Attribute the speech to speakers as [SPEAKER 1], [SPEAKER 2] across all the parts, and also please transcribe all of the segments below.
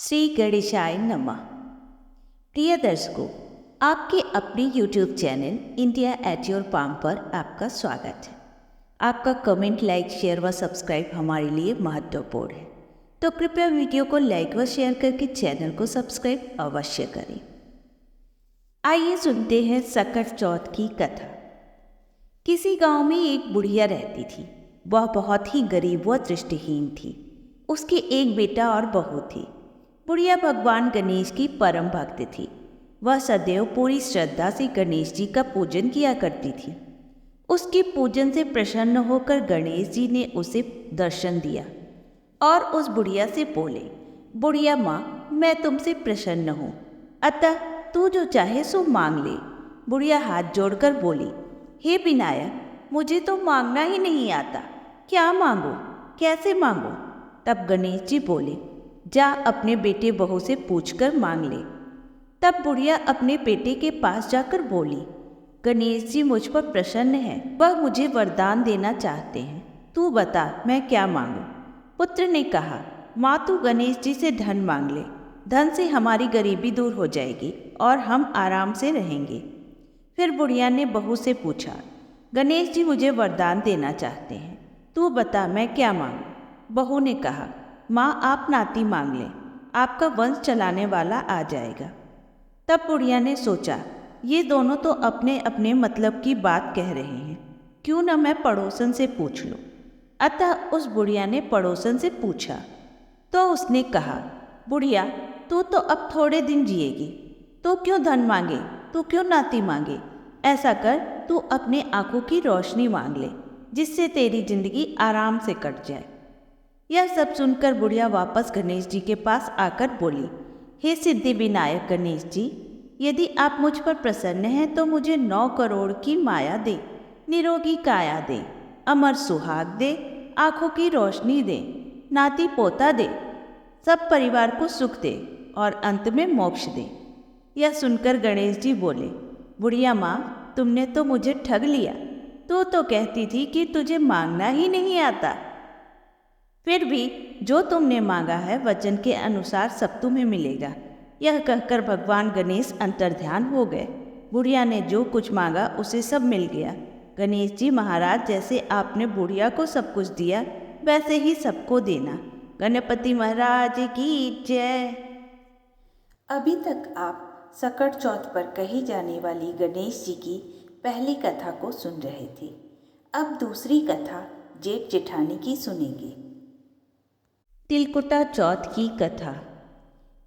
[SPEAKER 1] श्री गणेशाय नमः। प्रिय दर्शकों, आपके अपने YouTube channel India at your palm पर आपका स्वागत है। आपका कमेंट, लाइक, शेयर व सब्सक्राइब हमारे लिए महत्वपूर्ण है, तो कृपया वीडियो को लाइक व शेयर करके चैनल को सब्सक्राइब अवश्य करें। आइए सुनते हैं सकट चौथ की कथा। किसी गांव में एक बुढ़िया रहती थी। वह बहुत ही गरीब व दृष्टिहीन थी। उसके एक बेटा और बहू थी। बुढ़िया भगवान गणेश की परम भक्त थी। वह सदैव पूरी श्रद्धा से गणेश जी का पूजन किया करती थी। उसके पूजन से प्रसन्न होकर गणेश जी ने उसे दर्शन दिया और उस बुढ़िया से बोले, बुढ़िया माँ, मैं तुमसे प्रसन्न हूँ, अतः तू जो चाहे सो मांग ले। बुढ़िया हाथ जोड़कर बोली, हे विनायक, मुझे तो मांगना ही नहीं आता, क्या मांगो, कैसे मांगो। तब गणेश जी बोले, जा अपने बेटे बहू से पूछकर मांग ले। तब बुढ़िया अपने बेटे के पास जाकर बोली, गणेश जी मुझ पर प्रसन्न हैं, वह मुझे वरदान देना चाहते हैं, तू बता मैं क्या मांगूं। पुत्र ने कहा, माँ तू गणेश जी से धन मांग ले, धन से हमारी गरीबी दूर हो जाएगी और हम आराम से रहेंगे। फिर बुढ़िया ने बहू से पूछा, गणेश जी मुझे वरदान देना चाहते हैं, तू बता मैं क्या मांगूं। बहू ने कहा, माँ आप नाती मांग लें, आपका वंश चलाने वाला आ जाएगा। तब बुढ़िया ने सोचा, ये दोनों तो अपने अपने मतलब की बात कह रहे हैं, क्यों न मैं पड़ोसन से पूछ लूँ। अतः उस बुढ़िया ने पड़ोसन से पूछा तो उसने कहा, बुढ़िया तू तो अब थोड़े दिन जिएगी, तू क्यों धन मांगे, तू क्यों नाती मांगे। ऐसा कर, तू अपने आंखों की रोशनी मांग ले, जिससे तेरी जिंदगी आराम से कट जाए। यह सब सुनकर बुढ़िया वापस गणेश जी के पास आकर बोली, हे सिद्धि विनायक गणेश जी, यदि आप मुझ पर प्रसन्न हैं तो मुझे 9 करोड़ की माया दे, निरोगी काया दे, अमर सुहाग दे, आंखों की रोशनी दे, नाती पोता दे, सब परिवार को सुख दे और अंत में मोक्ष दे। यह सुनकर गणेश जी बोले, बुढ़िया माँ, तुमने तो मुझे ठग लिया। तू तो कहती थी कि तुझे मांगना ही नहीं आता, फिर भी जो तुमने मांगा है वचन के अनुसार सब तुम्हें मिलेगा। यह कहकर भगवान गणेश अंतर्ध्यान हो गए। बुढ़िया ने जो कुछ मांगा उसे सब मिल गया। गणेश जी महाराज, जैसे आपने बुढ़िया को सब कुछ दिया वैसे ही सबको देना। गणपति महाराज की जय। अभी तक आप सकट चौथ पर कही जाने वाली गणेश जी की पहली कथा को सुन रहे थे। अब दूसरी कथा जेठ जेठानी की सुनेंगे। तिलकुटा चौथ की कथा।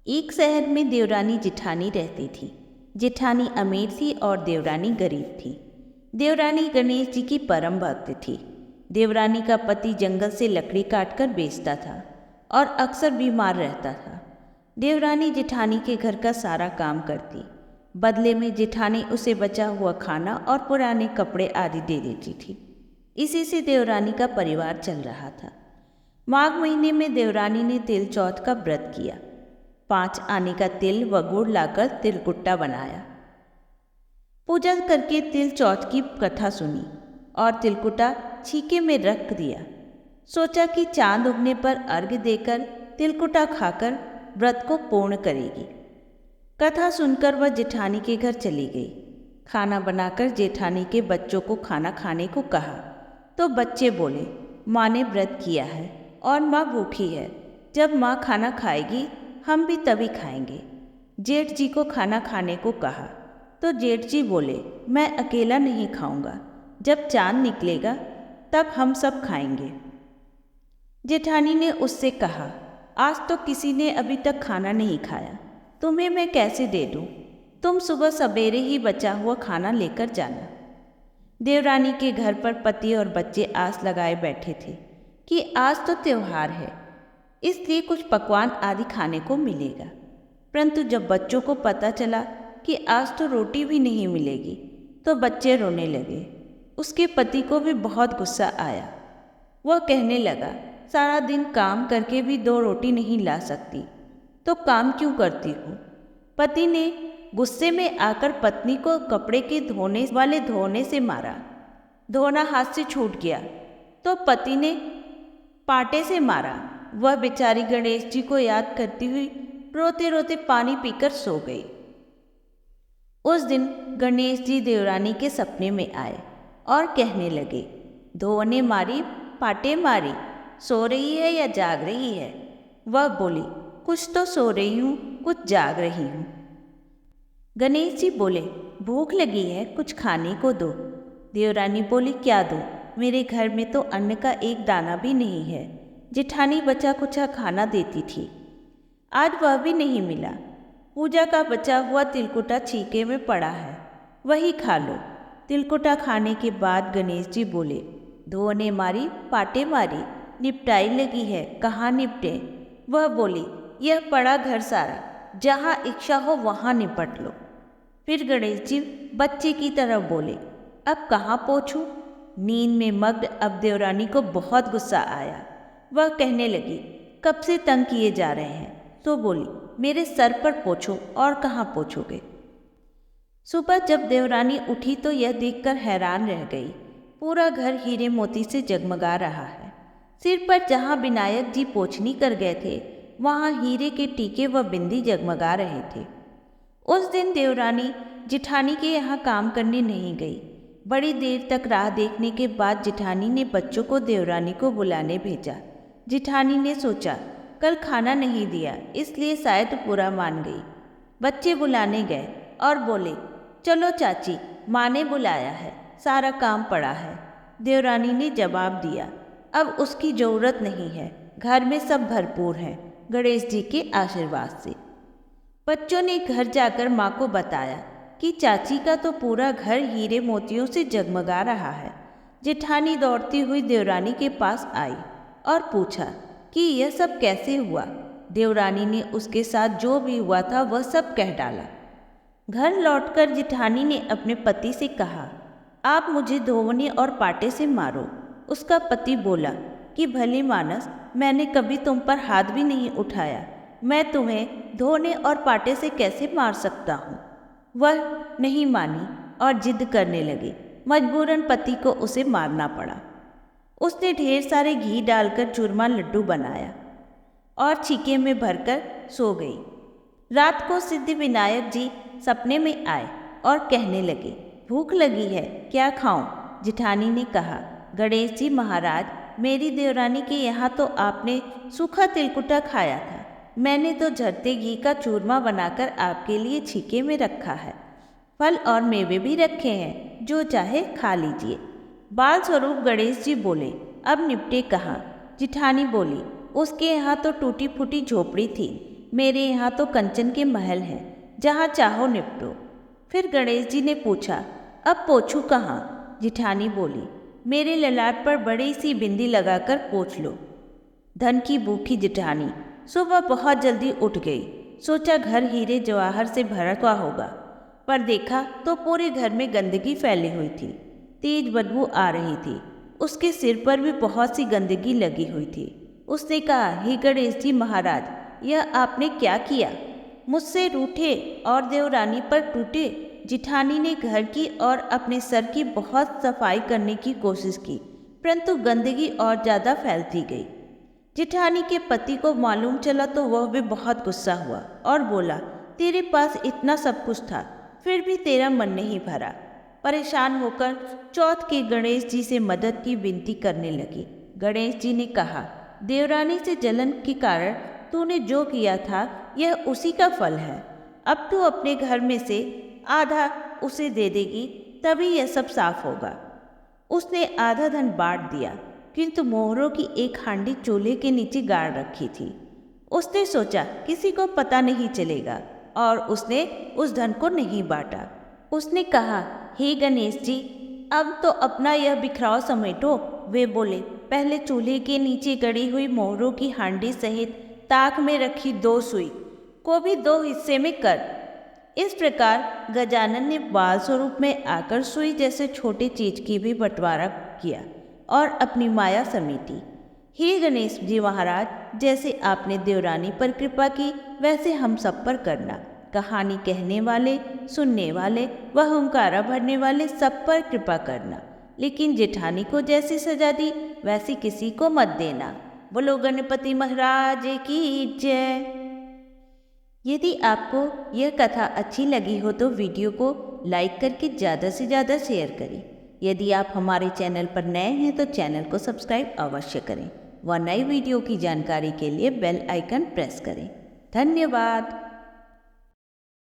[SPEAKER 1] एक शहर में देवरानी जेठानी रहती थी। जेठानी अमीर थी और देवरानी गरीब थी। देवरानी गणेश जी की परम भक्त थी। देवरानी का पति जंगल से लकड़ी काटकर बेचता था और अक्सर बीमार रहता था। देवरानी जेठानी के घर का सारा काम करती। बदले में जेठानी उसे बचा हुआ खाना और पुराने कपड़े आदि दे देती थी। इसी से देवरानी का परिवार चल रहा था। माघ महीने में देवरानी ने तिल चौथ का व्रत किया। 5 आने का तिल व गुड़ लाकर तिलकुट्टा बनाया। पूजा करके तिल चौथ की कथा सुनी और तिलकुट्टा छीके में रख दिया। सोचा कि चांद उगने पर अर्घ्य देकर तिलकुट्टा खाकर व्रत को पूर्ण करेगी। कथा सुनकर वह जेठानी के घर चली गई। खाना बनाकर जेठानी के बच्चों को खाना खाने को कहा तो बच्चे बोले, माँ ने व्रत किया है और माँ भूखी है, जब माँ खाना खाएगी हम भी तभी खाएंगे। जेठ जी को खाना खाने को कहा तो जेठ जी बोले, मैं अकेला नहीं खाऊंगा, जब चांद निकलेगा तब हम सब खाएंगे। जेठानी ने उससे कहा, आज तो किसी ने अभी तक खाना नहीं खाया, तुम्हें मैं कैसे दे दूँ, तुम सुबह सवेरे ही बचा हुआ खाना लेकर जाना। देवरानी के घर पर पति और बच्चे आस लगाए बैठे थे कि आज तो त्योहार है, इसलिए कुछ पकवान आदि खाने को मिलेगा। परंतु जब बच्चों को पता चला कि आज तो रोटी भी नहीं मिलेगी तो बच्चे रोने लगे। उसके पति को भी बहुत गुस्सा आया। वह कहने लगा, सारा दिन काम करके भी 2 रोटी नहीं ला सकती तो काम क्यों करती हो। पति ने गुस्से में आकर पत्नी को कपड़े के धोने से मारा। धोना हाथ से छूट गया तो पति ने पाटे से मारा। वह बेचारी गणेश जी को याद करती हुई रोते रोते पानी पीकर सो गई। उस दिन गणेश जी देवरानी के सपने में आए और कहने लगे, धोने मारी पाटे मारी, सो रही है या जाग रही है? वह बोली, कुछ तो सो रही हूँ, कुछ जाग रही हूँ। गणेश जी बोले, भूख लगी है, कुछ खाने को दो। देवरानी बोली, क्या दूँ? मेरे घर में तो अन्न का एक दाना भी नहीं है। जेठानी बचा कुचा खाना देती थी, आज वह भी नहीं मिला। पूजा का बचा हुआ तिलकुटा छीके में पड़ा है, वही खा लो। तिलकुटा खाने के बाद गणेश जी बोले, धोने मारी पाटे मारी, निपटाई लगी है, कहाँ निपटे? वह बोली, यह पड़ा घर सारा, जहाँ इच्छा हो वहाँ निपट लो। फिर गणेश जी बच्चे की तरह बोले, अब कहाँ पहुँचूँ? नींद में मग्न अब देवरानी को बहुत गुस्सा आया। वह कहने लगी, कब से तंग किए जा रहे हैं? तो बोली, मेरे सर पर पोछो, और कहाँ पोछोगे? सुबह जब देवरानी उठी तो यह देखकर हैरान रह गई, पूरा घर हीरे मोती से जगमगा रहा है। सिर पर जहाँ विनायक जी पोछनी कर गए थे, वहाँ हीरे के टीके व बिंदी जगमगा रहे थे। उस दिन देवरानी जेठानी के यहाँ काम करने नहीं गई। बड़ी देर तक राह देखने के बाद जेठानी ने बच्चों को देवरानी को बुलाने भेजा। जेठानी ने सोचा, कल खाना नहीं दिया, इसलिए शायद बुरा मान गई। बच्चे बुलाने गए और बोले, चलो चाची, माँ ने बुलाया है, सारा काम पड़ा है। देवरानी ने जवाब दिया, अब उसकी ज़रूरत नहीं है, घर में सब भरपूर है, गणेश जी के आशीर्वाद से। बच्चों ने घर जाकर माँ को बताया कि चाची का तो पूरा घर हीरे मोतियों से जगमगा रहा है। जेठानी दौड़ती हुई देवरानी के पास आई और पूछा कि यह सब कैसे हुआ। देवरानी ने उसके साथ जो भी हुआ था वह सब कह डाला। घर लौटकर जेठानी ने अपने पति से कहा, आप मुझे धोवने और पाटे से मारो। उसका पति बोला कि भले मानस, मैंने कभी तुम पर हाथ भी नहीं उठाया, मैं तुम्हें धोने और पाटे से कैसे मार सकता हूँ? वह नहीं मानी और जिद करने लगी। मजबूरन पति को उसे मारना पड़ा। उसने ढेर सारे घी डालकर चूरमा लड्डू बनाया और छीके में भरकर सो गई। रात को सिद्धि विनायक जी सपने में आए और कहने लगे, भूख लगी है, क्या खाऊं? जेठानी ने कहा, गणेश जी महाराज, मेरी देवरानी के यहाँ तो आपने सूखा तिलकुटा खाया था, मैंने तो झरते घी का चूरमा बनाकर आपके लिए छीके में रखा है। फल और मेवे भी रखे हैं, जो चाहे खा लीजिए। बाल स्वरूप गणेश जी बोले, अब निपटे कहाँ? जेठानी बोली, उसके यहाँ तो टूटी फूटी झोपड़ी थी, मेरे यहाँ तो कंचन के महल हैं, जहाँ चाहो निपटो। फिर गणेश जी ने पूछा, अब पोछूं कहाँ? जेठानी बोली, मेरे ललाट पर बड़ी सी बिंदी लगाकर पोछ लो। धन की भूखी जेठानी सुबह बहुत जल्दी उठ गई। सोचा घर हीरे जवाहर से भरा हुआ होगा, पर देखा तो पूरे घर में गंदगी फैली हुई थी। तेज बदबू आ रही थी। उसके सिर पर भी बहुत सी गंदगी लगी हुई थी। उसने कहा, हे गणेश जी महाराज, यह आपने क्या किया? मुझसे रूठे और देवरानी पर टूटे। जेठानी ने घर की और अपने सर की बहुत सफाई करने की कोशिश की, परंतु गंदगी और ज़्यादा फैलती गई। जेठानी के पति को मालूम चला तो वह भी बहुत गुस्सा हुआ और बोला, तेरे पास इतना सब कुछ था, फिर भी तेरा मन नहीं भरा। परेशान होकर चौथ के गणेश जी से मदद की विनती करने लगी। गणेश जी ने कहा, देवरानी से जलन के कारण तूने जो किया था यह उसी का फल है। अब तू अपने घर में से आधा उसे दे देगी, तभी यह सब साफ होगा। उसने आधा धन बांट दिया, किंतु मोहरों की एक हांडी चूल्हे के नीचे गाड़ रखी थी। उसने सोचा किसी को पता नहीं चलेगा, और उसने उस धन को नहीं बांटा। उसने कहा, हे गणेश जी, अब तो अपना यह बिखराव समेटो। वे बोले, पहले चूल्हे के नीचे गड़ी हुई मोहरों की हांडी सहित ताक में रखी 2 सुई को भी 2 हिस्से में कर। इस प्रकार गजानन ने बाल स्वरूप में आकर सुई जैसे छोटी चीज की भी बंटवारा किया और अपनी माया समेटी। हे गणेश जी महाराज, जैसे आपने देवरानी पर कृपा की, वैसे हम सब पर करना। कहानी कहने वाले, सुनने वाले व हुंकारा भरने वाले सब पर कृपा करना, लेकिन जेठानी को जैसी सजा दी वैसी किसी को मत देना। बोलो गणपति महाराज की जय। यदि आपको यह कथा अच्छी लगी हो तो वीडियो को लाइक करके ज़्यादा से ज़्यादा शेयर करें। यदि आप हमारे चैनल पर नए हैं तो चैनल को सब्सक्राइब अवश्य करें व नई वीडियो की जानकारी के लिए बेल आइकन प्रेस करें। धन्यवाद।